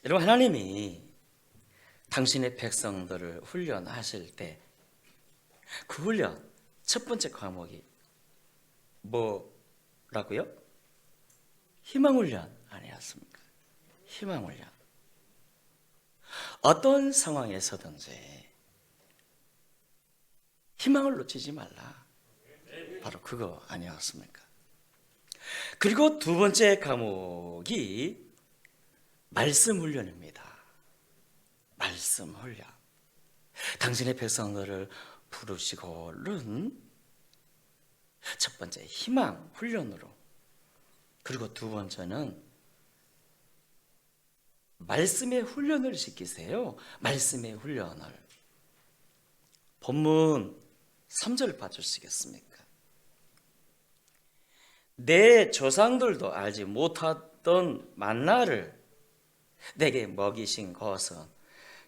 여러분, 하나님이 당신의 백성들을 훈련하실 때 그 훈련 첫 번째 과목이 뭐라고요? 희망훈련 아니었습니까? 희망훈련. 어떤 상황에서든지 희망을 놓치지 말라. 바로 그거 아니었습니까? 그리고 두 번째 과목이 말씀 훈련입니다. 말씀 훈련. 당신의 백성들을 부르시고는 첫 번째 희망 훈련으로, 그리고 두 번째는 말씀의 훈련을 시키세요. 말씀의 훈련을. 본문 3절 봐주시겠습니까? 내 조상들도 알지 못하던 만나를 내게 먹이신 것은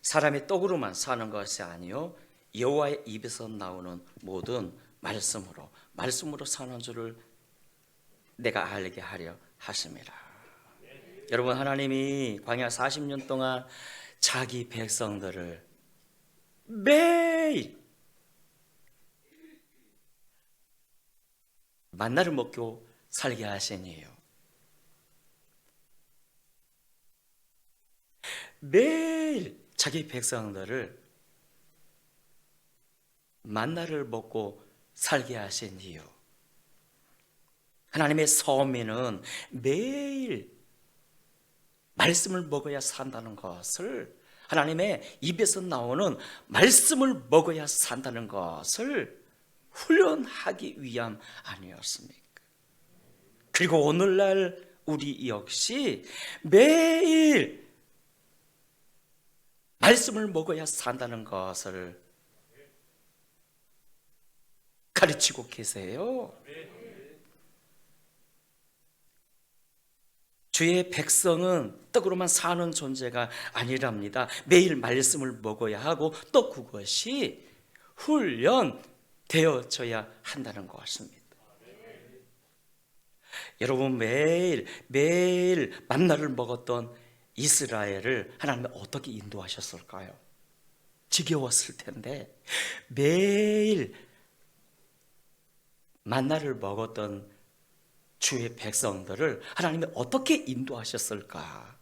사람의 떡으로만 사는 것이 아니요 여호와의 입에서 나오는 모든 말씀으로 사는 줄을 내가 알게 하려 하심이라. 여러분, 하나님이 광야 40년 동안 자기 백성들을 매일 만나를 먹고 살게 하신 이에요. 매일 자기 백성들을 만나를 먹고 살게 하신 이유. 하나님의 서민은 매일 말씀을 먹어야 산다는 것을, 하나님의 입에서 나오는 말씀을 먹어야 산다는 것을 훈련하기 위함 아니었습니까? 그리고 오늘날 우리 역시 매일 말씀을 먹어야 산다는 것을 가르치고 계세요. 주의 백성은 떡으로만 사는 존재가 아니랍니다. 매일 말씀을 먹어야 하고 또 그것이 훈련되어져야 한다는 것입니다. 여러분, 매일 만나를 먹었던 이스라엘을 하나님은 어떻게 인도하셨을까요? 지겨웠을 텐데 매일 만나를 먹었던 주의 백성들을 하나님이 어떻게 인도하셨을까?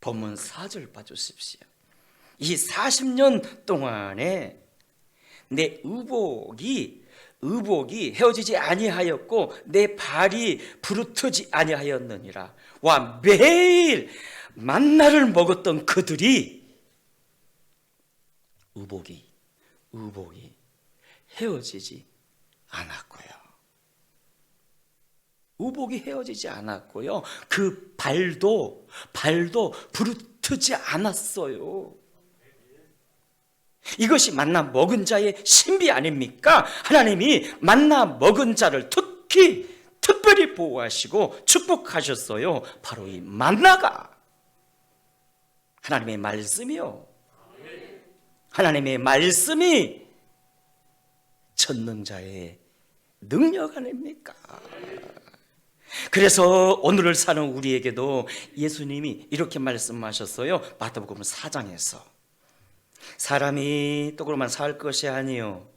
본문 4절 봐주십시오. 이 40년 동안에 내 의복이 헤어지지 아니하였고 내 발이 부르트지 아니하였느니라. 와, 매일 만나를 먹었던 그들이 의복이 헤어지지 않았고요. 의복이 헤어지지 않았고요. 그 발도 부르트지 않았어요. 이것이 만나 먹은 자의 신비 아닙니까? 하나님이 만나 먹은 자를 특별히 보호하시고 축복하셨어요. 바로 이 만나가 하나님의 말씀이요. 하나님의 말씀이 전능자의 능력 아닙니까? 그래서 오늘을 사는 우리에게도 예수님이 이렇게 말씀하셨어요. 마태복음 4장에서 사람이 떡으로만 살 것이 아니요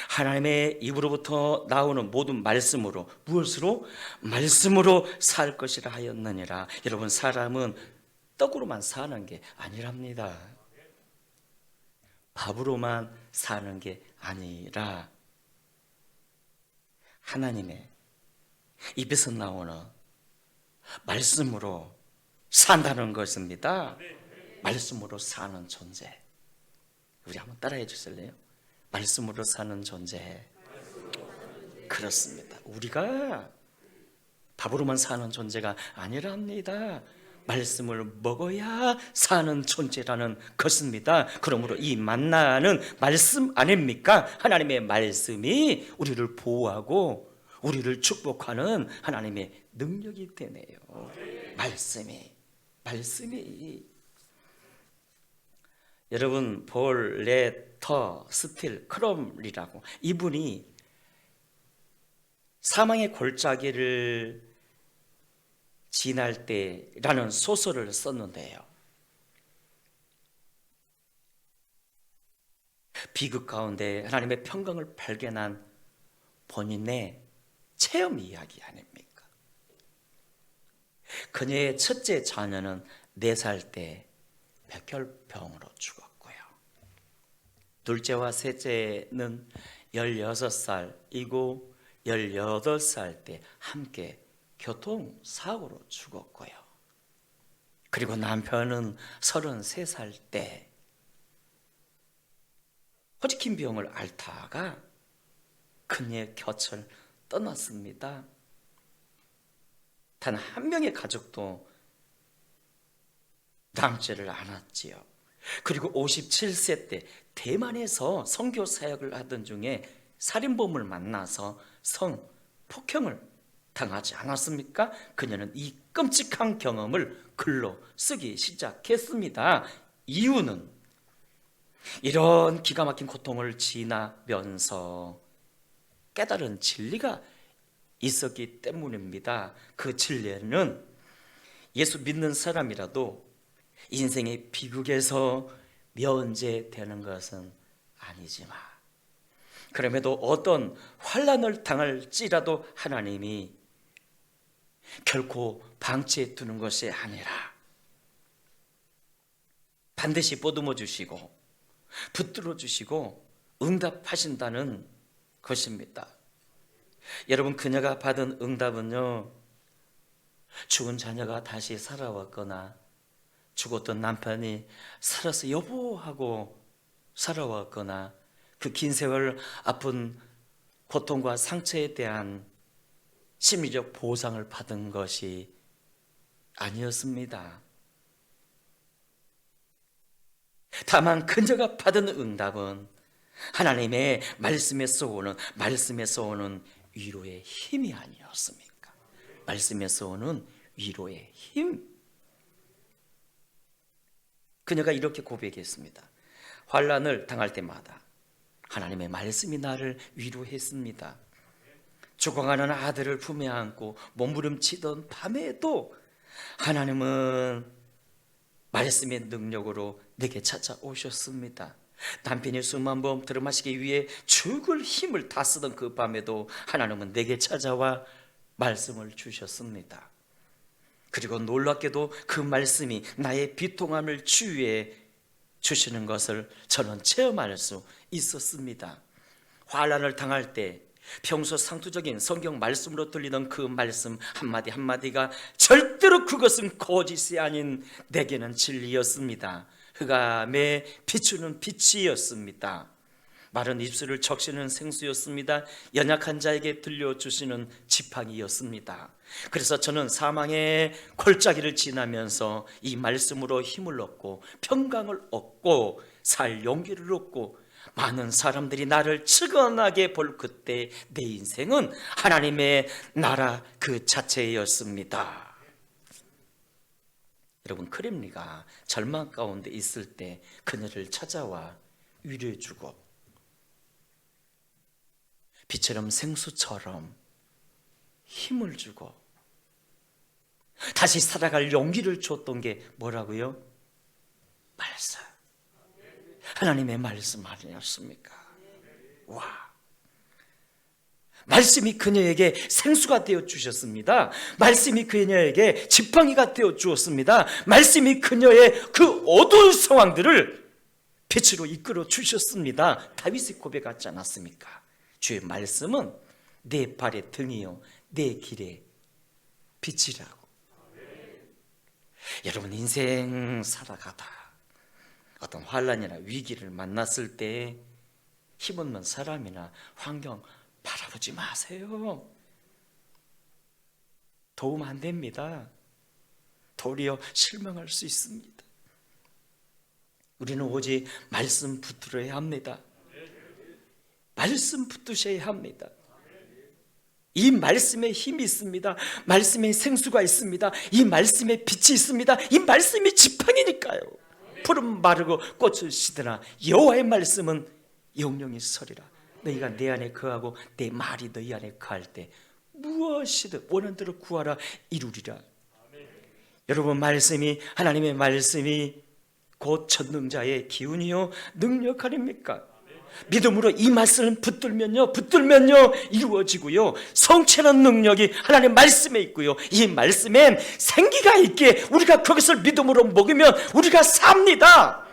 하나님의 입으로부터 나오는 모든 말씀으로, 무엇으로? 말씀으로 살 것이라 하였느니라. 여러분, 사람은 떡으로만 사는 게 아니랍니다. 밥으로만 사는 게 아니라 하나님의 입에서 나오는 말씀으로 산다는 것입니다. 말씀으로 사는 존재. 우리 한번 따라해 주실래요? 말씀으로 사는 존재. 그렇습니다. 우리가 밥으로만 사는 존재가 아니랍니다. 말씀을 먹어야 사는 존재라는 것입니다. 그러므로 이 만나는 말씀 아닙니까? 하나님의 말씀이 우리를 보호하고 우리를 축복하는 하나님의 능력이 되네요. 말씀이. 여러분, 볼 레터 스틸 크롬리라고, 이분이 사망의 골짜기를 지날 때라는 소설을 썼는데요. 비극 가운데 하나님의 평강을 발견한 본인의 체험 이야기 아닙니까? 그녀의 첫째 자녀는 4살 때 백혈병으로 죽었고요. 둘째와 셋째는 16살이고 18살 때 함께 교통사고로 죽었고요. 그리고 남편은 33살 때 호지킨 병을 앓다가 그녀의 곁을 떠났습니다. 단 한 명의 가족도 남지를 않았지요. 그리고 57세 때 대만에서 선교 사역을 하던 중에 살인범을 만나서 성폭행을 당하지 않았습니까? 그녀는 이 끔찍한 경험을 글로 쓰기 시작했습니다. 이유는 이런 기가 막힌 고통을 지나면서 깨달은 진리가 있었기 때문입니다. 그 진리는 예수 믿는 사람이라도 인생의 비극에서 면제되는 것은 아니지만, 그럼에도 어떤 환난을 당할지라도 하나님이 결코 방치해 두는 것이 아니라 반드시 보듬어 주시고 붙들어 주시고 응답하신다는 것입니다. 여러분, 그녀가 받은 응답은요, 죽은 자녀가 다시 살아왔거나 죽었던 남편이 살아서 여보하고 살아왔거나 그 긴 세월 아픈 고통과 상처에 대한 심리적 보상을 받은 것이 아니었습니다. 다만 그녀가 받은 응답은 하나님의 말씀에서 오는 위로의 힘이 아니었습니까? 말씀에서 오는 위로의 힘. 그녀가 이렇게 고백했습니다. 환난을 당할 때마다 하나님의 말씀이 나를 위로했습니다. 죽어가는 아들을 품에 안고 몸부림치던 밤에도 하나님은 말씀의 능력으로 내게 찾아오셨습니다. 남편이 수만 번 들어마시기 위해 죽을 힘을 다 쓰던 그 밤에도 하나님은 내게 찾아와 말씀을 주셨습니다. 그리고 놀랍게도 그 말씀이 나의 비통함을 치유해 주시는 것을 저는 체험할 수 있었습니다. 환난을 당할 때 평소 상투적인 성경 말씀으로 들리던 그 말씀 한마디 한마디가 절대로 그것은 거짓이 아닌 내게는 진리였습니다. 흑암에 비추는 빛이었습니다. 마른 입술을 적시는 생수였습니다. 연약한 자에게 들려주시는 지팡이였습니다. 그래서 저는 사망의 골짜기를 지나면서 이 말씀으로 힘을 얻고 평강을 얻고 살 용기를 얻고 많은 사람들이 나를 측은하게 볼 그때 내 인생은 하나님의 나라 그 자체였습니다. 여러분, 크렘리가 절망 가운데 있을 때 그녀를 찾아와 위로해주고 빛처럼 생수처럼 힘을 주고 다시 살아갈 용기를 줬던 게 뭐라고요? 말씀. 하나님의 말씀 아니었습니까? 와, 말씀이 그녀에게 생수가 되어 주셨습니다. 말씀이 그녀에게 지팡이가 되어 주었습니다. 말씀이 그녀의 그 어두운 상황들을 빛으로 이끌어 주셨습니다. 다윗이 고백하지 않았습니까? 주의 말씀은 내 발의 등이요 내 길의 빛이라고. 여러분, 인생 살아가다 어떤 환난이나 위기를 만났을 때 힘없는 사람이나 환경 바라보지 마세요. 도움 안 됩니다. 도리어 실망할 수 있습니다. 우리는 오직 말씀 붙들어야 합니다. 말씀 붙드셔야 합니다. 이 말씀에 힘이 있습니다. 말씀에 생수가 있습니다. 이 말씀에 빛이 있습니다. 이 말씀이 지팡이니까요. 푸른 마르고 꽃을 시드나 여호와의 말씀은 영영이 서리라. 너희가 내 안에 거하고 내 말이 너희 안에 거할 때 무엇이든 원하는 대로 구하라 이루리라. 여러분, 하나님의 말씀이 곧 전능자의 기운이요 능력 아닙니까? 믿음으로 이 말씀을 붙들면요 이루어지고요, 성취하는 능력이 하나님의 말씀에 있고요, 이 말씀엔 생기가 있기에 우리가 그것을 믿음으로 먹으면 우리가 삽니다.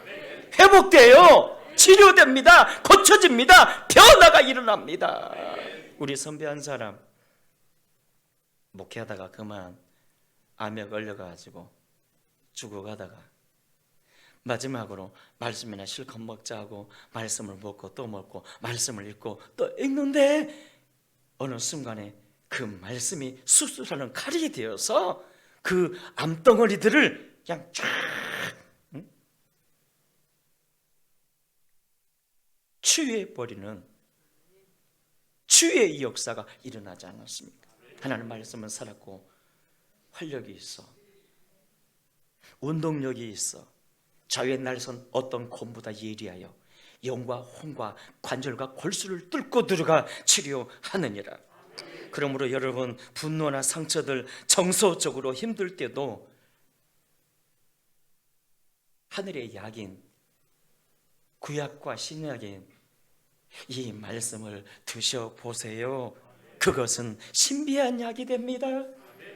회복돼요, 치료됩니다, 고쳐집니다, 변화가 일어납니다. 우리 선배 한 사람 목회하다가 그만 암에 걸려가지고 죽어가다가 마지막으로 말씀이나 실컷 먹자고 말씀을 먹고 또 먹고 말씀을 읽고 또 읽는데 어느 순간에 그 말씀이 수술하는 칼이 되어서 그 암덩어리들을 그냥 쫙 치유해버리는 치유의 역사가 일어나지 않았습니까? 하나님 말씀은 살았고 활력이 있어, 운동력이 있어, 자유의 날선 어떤 곰보다 예리하여 영과 혼과 관절과 골수를 뚫고 들어가 치료하느니라. 그러므로 여러분, 분노나 상처들 정서적으로 힘들 때도 하늘의 약인 구약과 신약인 이 말씀을 드셔보세요. 그것은 신비한 약이 됩니다.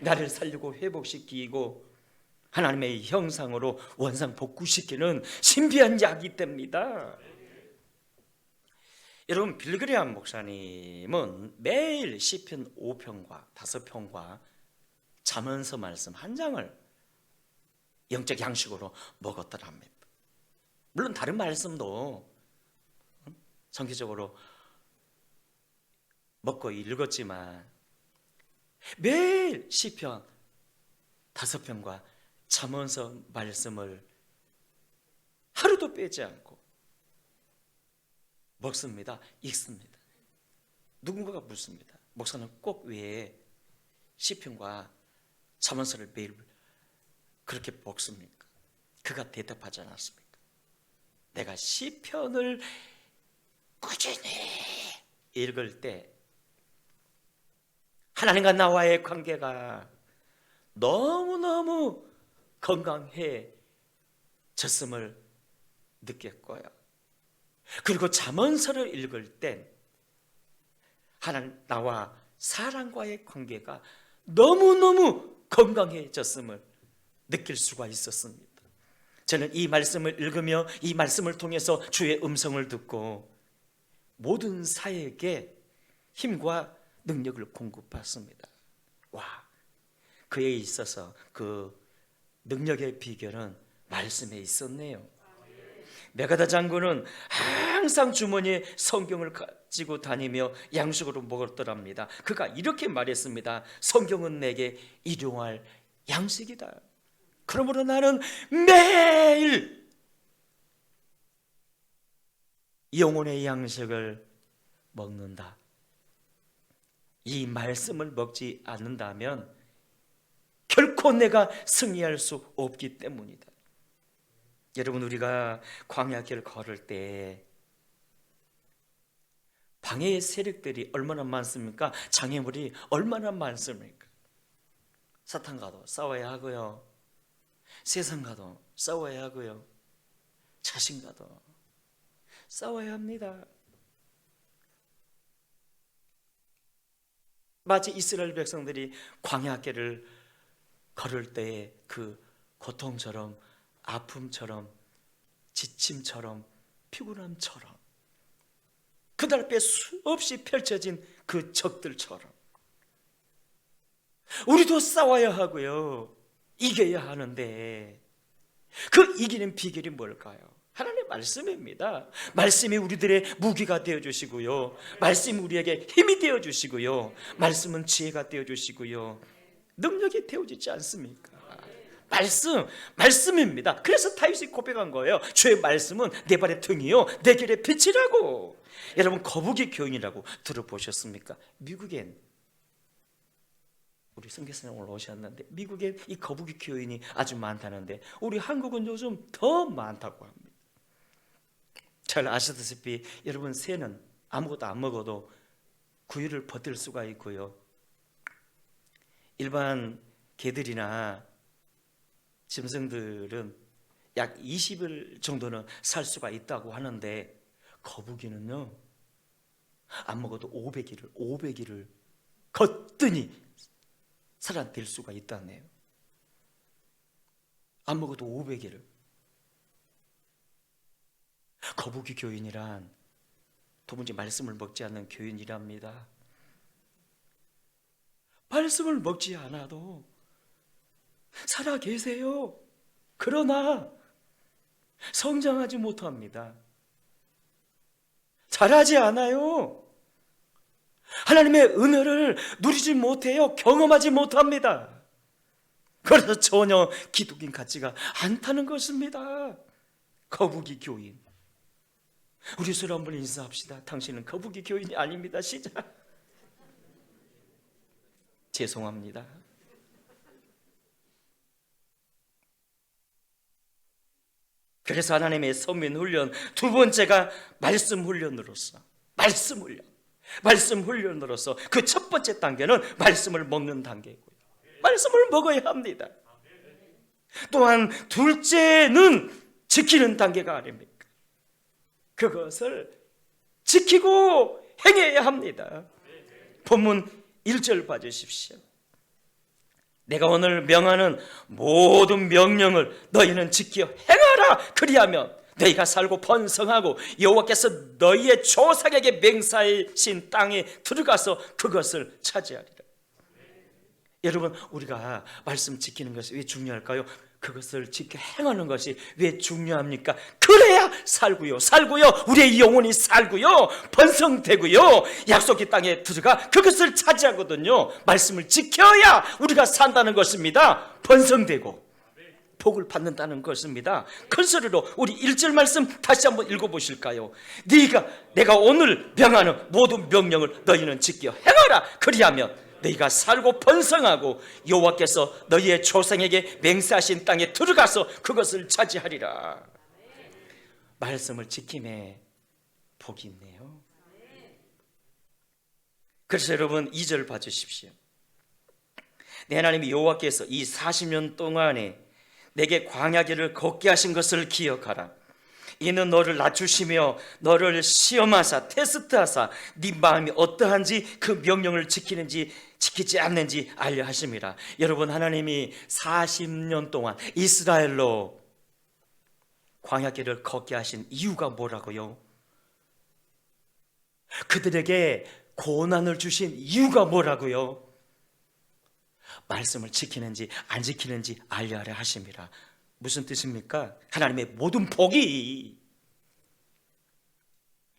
나를 살리고 회복시키고 하나님의 형상으로 원상복구시키는 신비한 약이 됩니다. 여러분, 빌그레암 목사님은 매일 시편 5편과 5편과 잠언서 말씀 한 장을 영적 양식으로 먹었더랍니다. 물론 다른 말씀도 성기적으로 먹고 읽었지만 매일 시편 5편과 잠언서 말씀을 하루도 빼지 않고 먹습니다. 읽습니다. 누군가가 묻습니다. 목사는 꼭 왜 시편과 잠언서를 매일 그렇게 먹습니까? 그가 대답하지 않았습니까? 내가 시편을 꾸준히 읽을 때 하나님과 나와의 관계가 너무너무 건강해졌음을 느꼈고요. 그리고 잠언서를 읽을 땐 하나님 나와 사람과의 관계가 너무너무 건강해졌음을 느낄 수가 있었습니다. 저는 이 말씀을 읽으며 이 말씀을 통해서 주의 음성을 듣고 모든 사역에 힘과 능력을 공급받습니다. 와, 그에 있어서 그 능력의 비결은 말씀에 있었네요. 메가다 장군은 항상 주머니에 성경을 가지고 다니며 양식으로 먹었더랍니다. 그가 이렇게 말했습니다. 성경은 내게 일용할 양식이다. 그러므로 나는 매일 영혼의 양식을 먹는다. 이 말씀을 먹지 않는다면 결코 내가 승리할 수 없기 때문이다. 여러분, 우리가 광야길 걸을 때 방해의 세력들이 얼마나 많습니까? 장애물이 얼마나 많습니까? 사탄과도 싸워야 하고요, 세상과도 싸워야 하고요, 자신과도 싸워야 합니다. 마치 이스라엘 백성들이 광야길을 걸을 때의 그 고통처럼, 아픔처럼, 지침처럼, 피곤함처럼, 그들 앞에 수없이 펼쳐진 그 적들처럼 우리도 싸워야 하고요, 이겨야 하는데 그 이기는 비결이 뭘까요? 하나님의 말씀입니다. 말씀이 우리들의 무기가 되어주시고요, 말씀이 우리에게 힘이 되어주시고요, 말씀은 지혜가 되어주시고요, 능력이 되어지지 않습니까? 말씀입니다. 그래서 다윗이 고백한 거예요. 주의 말씀은 내 발의 등이요 내 길의 빛이라고. 여러분, 거북이 교인이라고 들어보셨습니까? 미국엔, 우리 선교사님 오늘 오셨는데 미국엔 이 거북이 교인이 아주 많다는데 우리 한국은 요즘 더 많다고 합니다. 잘 아시다시피 여러분, 새는 아무것도 안 먹어도 9일을 버틸 수가 있고요, 일반 개들이나 짐승들은 약 20일 정도는 살 수가 있다고 하는데 거북이는요, 안 먹어도 500일을 거뜬히 살아낼 수가 있다네요. 안 먹어도 500일을. 거북이 교인이란 도무지 말씀을 먹지 않는 교인이랍니다. 말씀을 먹지 않아도 살아 계세요. 그러나 성장하지 못합니다. 자라지 않아요. 하나님의 은혜를 누리지 못해요. 경험하지 못합니다. 그래서 전혀 기독인 같지가 않다는 것입니다. 거북이 교인. 우리 서로 한번 인사합시다. 당신은 거북이 교인이 아닙니다. 시작. 죄송합니다. 그래서 하나님의 선민 훈련 두 번째가 말씀 훈련으로서, 말씀 훈련으로서 그 첫 번째 단계는 말씀을 먹는 단계고요. 말씀을 먹어야 합니다. 또한 둘째는 지키는 단계가 아닙니까? 그것을 지키고 행해야 합니다. 본문 1절 봐주십시오. 내가 오늘 명하는 모든 명령을 너희는 지켜 행하라. 그리하면 너희가 살고 번성하고 여호와께서 너희의 조상에게 맹세하신 땅에 들어가서 그것을 차지하리라. 여러분, 우리가 말씀 지키는 것이 왜 중요할까요? 그것을 지켜 행하는 것이 왜 중요합니까? 그래야 살고요, 우리의 영혼이 살고요, 번성되고요, 약속의 땅에 들어가 그것을 차지하거든요. 말씀을 지켜야 우리가 산다는 것입니다. 번성되고 복을 받는다는 것입니다. 큰 소리로 우리 1절 말씀 다시 한번 읽어보실까요? 내가 오늘 명하는 모든 명령을 너희는 지켜 행하라. 그리하면 너희가 살고 번성하고 여호와께서 너희의 조상에게 맹세하신 땅에 들어가서 그것을 차지하리라. 말씀을 지킴에 복이 있네요. 그래서 여러분 2절 봐주십시오. 내 하나님 여호와께서 이 40년 동안에 내게 광야길을 걷게 하신 것을 기억하라. 이는 너를 낮추시며 너를 시험하사 테스트하사 네 마음이 어떠한지 그 명령을 지키는지 지키지 않는지 알려 하심이라. 여러분, 하나님이 40년 동안 이스라엘로 광야길을 걷게 하신 이유가 뭐라고요? 그들에게 고난을 주신 이유가 뭐라고요? 말씀을 지키는지 안 지키는지 알려하려 하심이라. 무슨 뜻입니까? 하나님의 모든 복이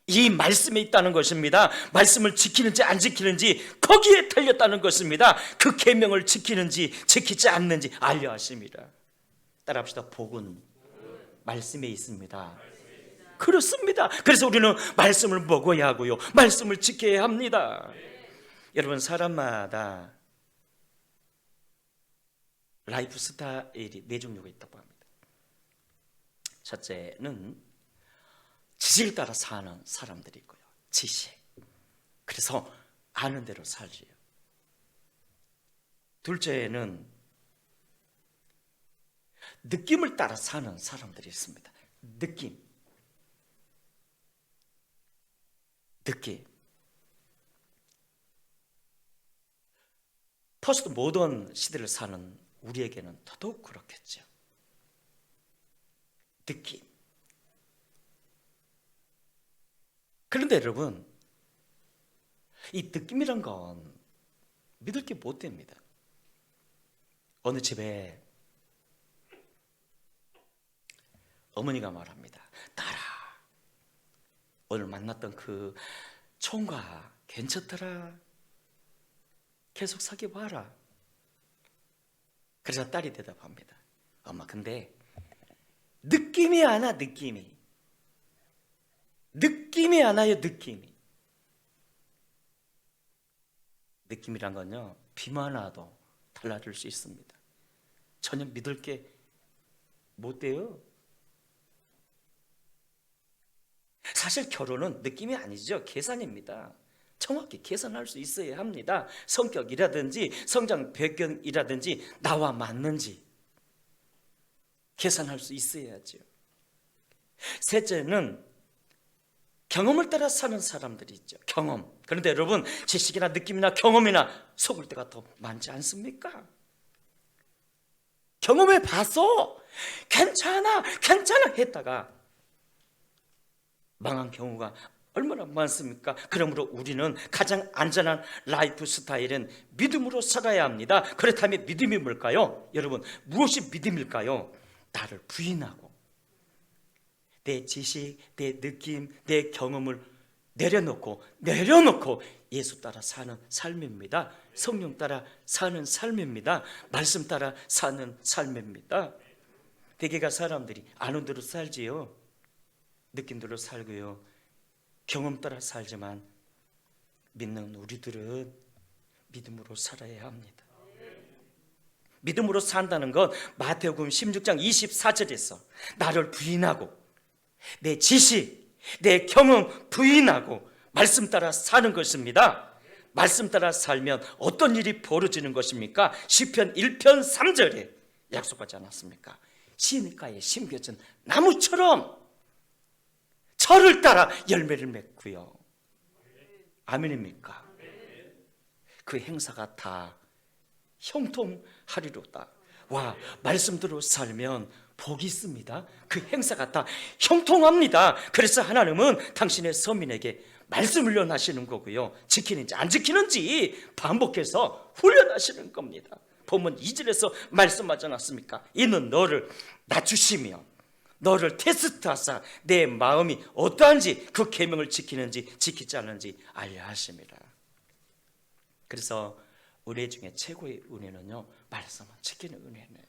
이 말씀에 있다는 것입니다. 말씀을 지키는지 안 지키는지 거기에 달렸다는 것입니다. 그 계명을 지키는지 지키지 않는지 알려 하심이라. 따라합시다. 복은 말씀에 있습니다. 그렇습니다. 그래서 우리는 말씀을 먹어야 하고요, 말씀을 지켜야 합니다. 여러분, 사람마다 라이프 스타일이 네 종류가 있다고 합니다. 첫째는 지식을 따라 사는 사람들이 있고요. 지식. 그래서 아는 대로 살지요. 둘째는 느낌을 따라 사는 사람들이 있습니다. 느낌. 포스트 모던 시대를 사는 우리에게는 더더욱 그렇겠죠. 느낌. 그런데 여러분, 이 느낌이란 건 믿을 게 못 됩니다. 어느 집에 어머니가 말합니다. 딸아, 오늘 만났던 그 총각 괜찮더라. 계속 사귀어봐라. 그래서 딸이 대답합니다. 엄마, 근데 느낌이 안 와. 느낌이 안 와요. 느낌이란 건요, 비만 와도 달라질 수 있습니다. 전혀 믿을 게 못 돼요. 사실 결혼은 느낌이 아니죠. 계산입니다. 정확히 계산할 수 있어야 합니다. 성격이라든지 성장 배경이라든지 나와 맞는지. 계산할 수 있어야죠. 셋째는 경험을 따라 사는 사람들이 있죠. 경험. 그런데 여러분, 지식이나 느낌이나 경험이나 속을 때가 더 많지 않습니까? 경험해 봐서 괜찮아 했다가 망한 경우가 얼마나 많습니까? 그러므로 우리는 가장 안전한 라이프 스타일은 믿음으로 살아야 합니다. 그렇다면 믿음이 뭘까요? 여러분, 무엇이 믿음일까요? 나를 부인하고 내 지식, 내 느낌, 내 경험을 내려놓고 예수 따라 사는 삶입니다. 성령 따라 사는 삶입니다. 말씀 따라 사는 삶입니다. 대개가 사람들이 아는 대로 살지요, 느낌대로 살고요, 경험 따라 살지만 믿는 우리들은 믿음으로 살아야 합니다. 믿음으로 산다는 건 마태복음 16장 24절에서 나를 부인하고 내 지식, 내 경험 부인하고 말씀 따라 사는 것입니다. 말씀 따라 살면 어떤 일이 벌어지는 것입니까? 시편 1편 3절에 약속하지 않았습니까? 시냇가에 심겨진 나무처럼 철을 따라 열매를 맺고요. 아멘입니까? 그 행사가 다 형통하리로다. 와, 말씀대로 살면 복이 있습니다. 그 행사가 다 형통합니다. 그래서 하나님은 당신의 서민에게 말씀을 훈련하시는 거고요, 지키는지 안 지키는지 반복해서 훈련하시는 겁니다. 본문 2절에서 말씀하지 않았습니까? 이는 너를 낮추시며 너를 테스트하사 내 마음이 어떠한지 그 계명을 지키는지 지키지 않는지 알려 하심이라. 그래서 은혜 중에 최고의 은혜는요, 말씀을 지키는 은혜네요.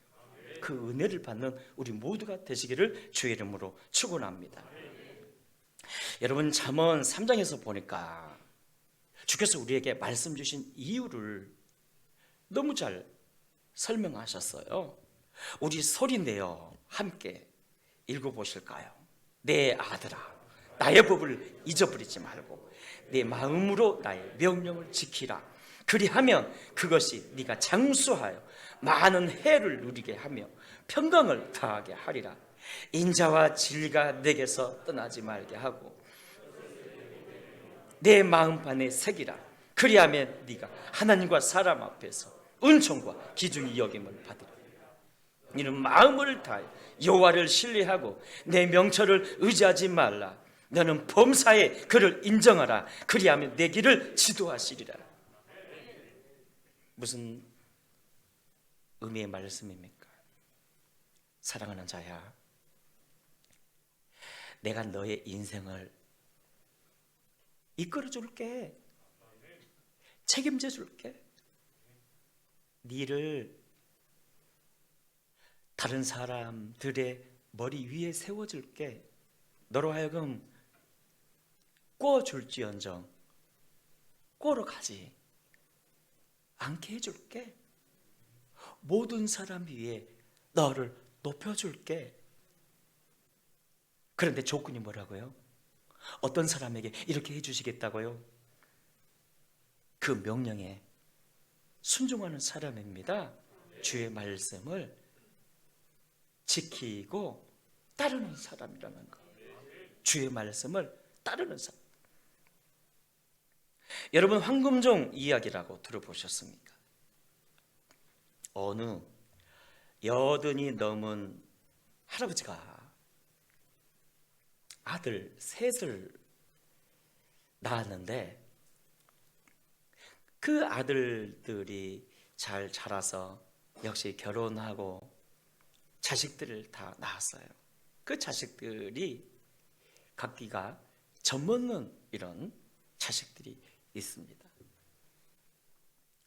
그 은혜를 받는 우리 모두가 되시기를 주의 이름으로 축원합니다. 여러분, 잠언 3장에서 보니까 주께서 우리에게 말씀 주신 이유를 너무 잘 설명하셨어요. 우리 소리내어 함께 읽어보실까요? 내 아들아, 나의 법을 잊어버리지 말고 내 마음으로 나의 명령을 지키라. 그리하면 그것이 네가 장수하여 많은 해를 누리게 하며 평강을 더하게 하리라. 인자와 진리가 내게서 떠나지 말게 하고 내 마음판에 새기라. 그리하면 네가 하나님과 사람 앞에서 은총과 기중이 여김을 받으리라. 이는 마음을 다해 여호와를 신뢰하고 내 명철을 의지하지 말라. 너는 범사에 그를 인정하라. 그리하면 내 길을 지도하시리라. 무슨 의미의 말씀입니까? 사랑하는 자야, 내가 너의 인생을 이끌어 줄게, 책임져 줄게. 너를 다른 사람들의 머리 위에 세워줄게. 너로 하여금 꿔줄지언정 꿔러 가지 않게 해줄게. 모든 사람 위에 너를 높여줄게. 그런데 조건이 뭐라고요? 어떤 사람에게 이렇게 해주시겠다고요? 그 명령에 순종하는 사람입니다. 주의 말씀을 지키고 따르는 사람이라는 것. 주의 말씀을 따르는 사람. 여러분, 황금종 이야기라고 들어보셨습니까? 어느 80이 넘은 할아버지가 아들 셋을 낳았는데 그 아들들이 잘 자라서 역시 결혼하고 자식들을 다 낳았어요. 그 자식들이 각기가 젖먹는 이런 자식들이 있습니다.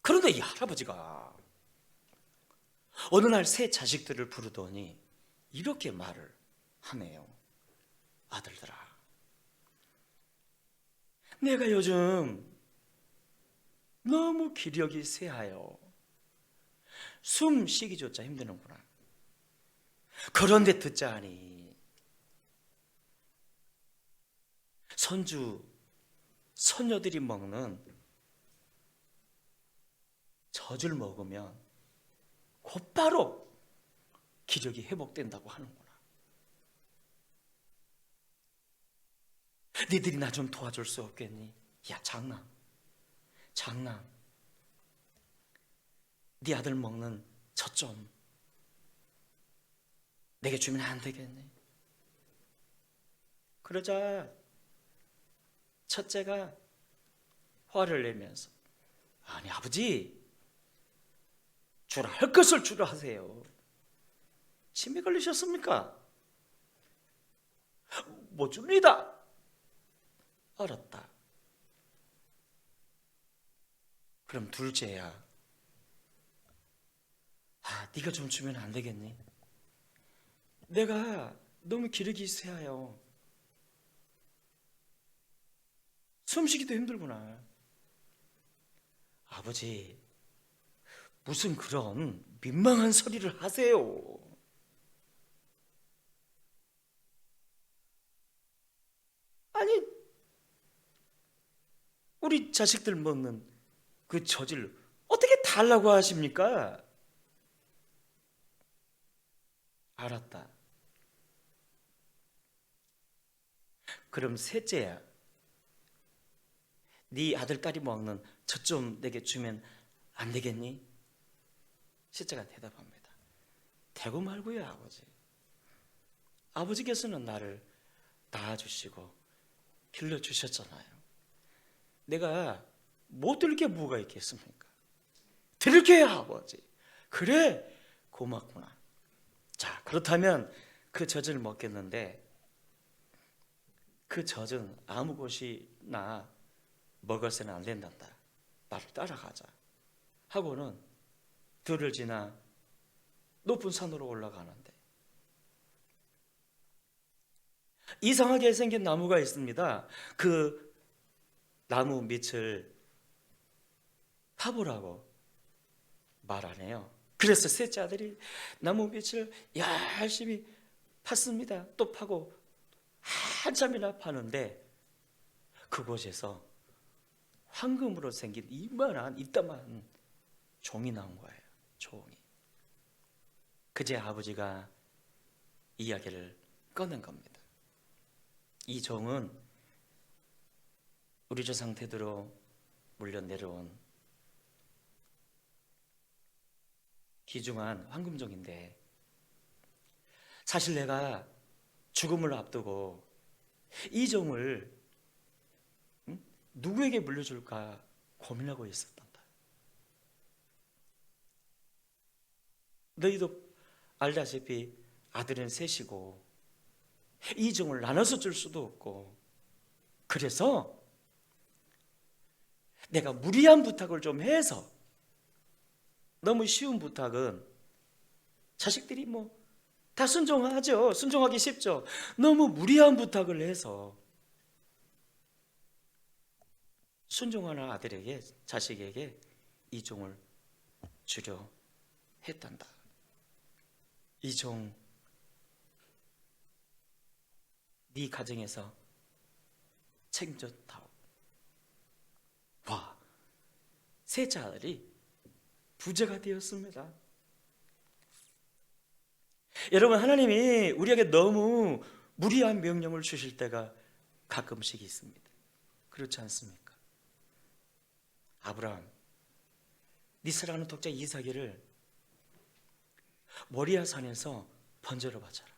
그런데 이 할아버지가 어느 날 새 자식들을 부르더니 이렇게 말을 하네요. 아들들아, 내가 요즘 너무 기력이 쇠하여 숨 쉬기조차 힘드는구나. 그런데 듣자하니 손주 손녀들이 먹는 젖을 먹으면 곧바로 기력이 회복된다고 하는구나. 니들이 나 좀 도와줄 수 없겠니? 야, 장남, 네 아들 먹는 젖 좀 내게 주면 안 되겠니? 그러자 첫째가 화를 내면서, 아니 아버지, 주라 할 것을 주라 하세요. 침이 걸리셨습니까? 못 줍니다. 알았다. 그럼 둘째야, 네가 좀 주면 안 되겠니? 내가 너무 기력이 쇠하여 숨쉬기도 힘들구나. 아버지, 무슨 그런 민망한 소리를 하세요. 아니, 우리 자식들 먹는 그 젖을 어떻게 달라고 하십니까? 알았다. 그럼 셋째야, 네 아들 딸이 먹는 젖 좀 내게 주면 안 되겠니? 셋째가 대답합니다. 대고 말고요, 아버지. 아버지께서는 나를 낳아주시고 길러주셨잖아요. 내가 못 들을 게 뭐가 있겠습니까? 들을 게야, 아버지. 그래, 고맙구나. 자, 그렇다면 그 젖을 먹겠는데, 그 젖은 아무 곳이나 먹어서는 안 된단다. 나를 따라가자 하고는 들을 지나 높은 산으로 올라가는데, 이상하게 생긴 나무가 있습니다. 그 나무 밑을 파보라고 말 안 해요. 그래서 셋째 아들이 나무 밑을 열심히 팠습니다. 또 파고 한참이나 파는데, 그곳에서 황금으로 생긴 이만한 이따만 종이 나온 거예요. 종이. 그제 아버지가 이야기를 꺼낸 겁니다. 이 종은 우리 조상 대대로 물려 내려온 귀중한 황금종인데, 사실 내가 죽음을 앞두고 이 종을 누구에게 물려줄까 고민하고 있었단다. 너희도 알다시피 아들은 셋이고 이 종을 나눠서 줄 수도 없고, 그래서 내가 무리한 부탁을 좀 해서, 너무 쉬운 부탁은 자식들이 다 순종하죠. 순종하기 쉽죠. 너무 무리한 부탁을 해서 순종하는 아들에게, 자식에게 이 종을 주려 했단다. 이 종 네 가정에서 책임졌다오. 와, 셋째 아들이 부자가 되었습니다. 여러분, 하나님이 우리에게 너무 무리한 명령을 주실 때가 가끔씩 있습니다. 그렇지 않습니까? 아브라함, 네 사랑하는 독자 이삭이를 모리아 산에서 번제로 바쳐라.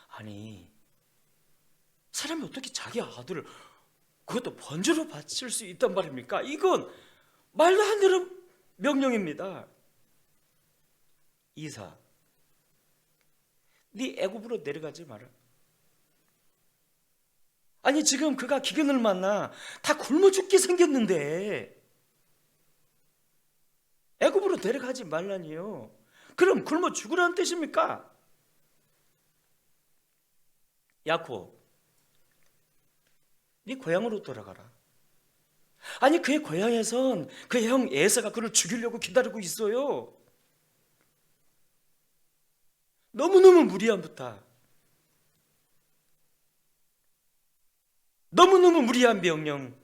아니, 사람이 어떻게 자기 아들을 그것도 번제로 바칠 수 있단 말입니까? 이건 말도 안 되는 명령입니다. 이삭, 네 애굽으로 내려가지 마라. 아니, 지금 그가 기근을 만나 다 굶어 죽게 생겼는데 애굽으로 내려가지 말라니요. 그럼 굶어 죽으라는 뜻입니까? 야곱, 네 고향으로 돌아가라. 아니, 그의 고향에선 그의 형 에서가 그를 죽이려고 기다리고 있어요. 너무너무 무리한 부탁, 너무너무 무리한 명령.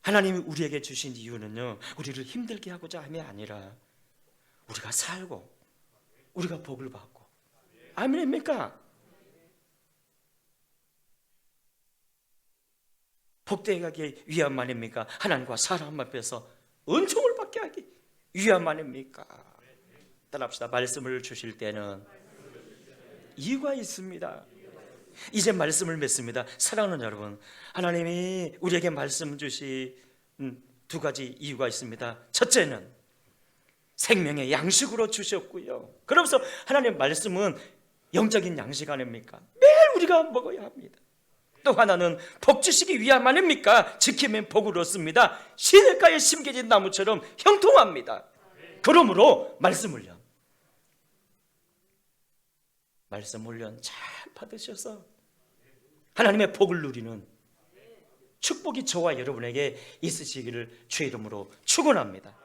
하나님이 우리에게 주신 이유는요, 우리를 힘들게 하고자 함이 아니라 우리가 살고 우리가 복을 받고. 아멘입니까? 복되게 하기 위함 아닙니까? 하나님과 사람 앞에서 은총을 받게 하기 위함 아닙니까? 따라합시다. 말씀을 주실 때는 이유가 있습니다. 이제 말씀을 맺습니다. 사랑하는 여러분, 하나님이 우리에게 말씀 주신 두 가지 이유가 있습니다. 첫째는 생명의 양식으로 주셨고요. 그러면서 하나님의 말씀은 영적인 양식 아닙니까? 매일 우리가 먹어야 합니다. 또 하나는 복 주시기 위함 아닙니까? 지키면 복을 얻습니다. 시냇가에 심겨진 나무처럼 형통합니다. 그러므로 말씀 훈련 잘 받으셔서 하나님의 복을 누리는 축복이 저와 여러분에게 있으시기를 주의 이름으로 축원합니다.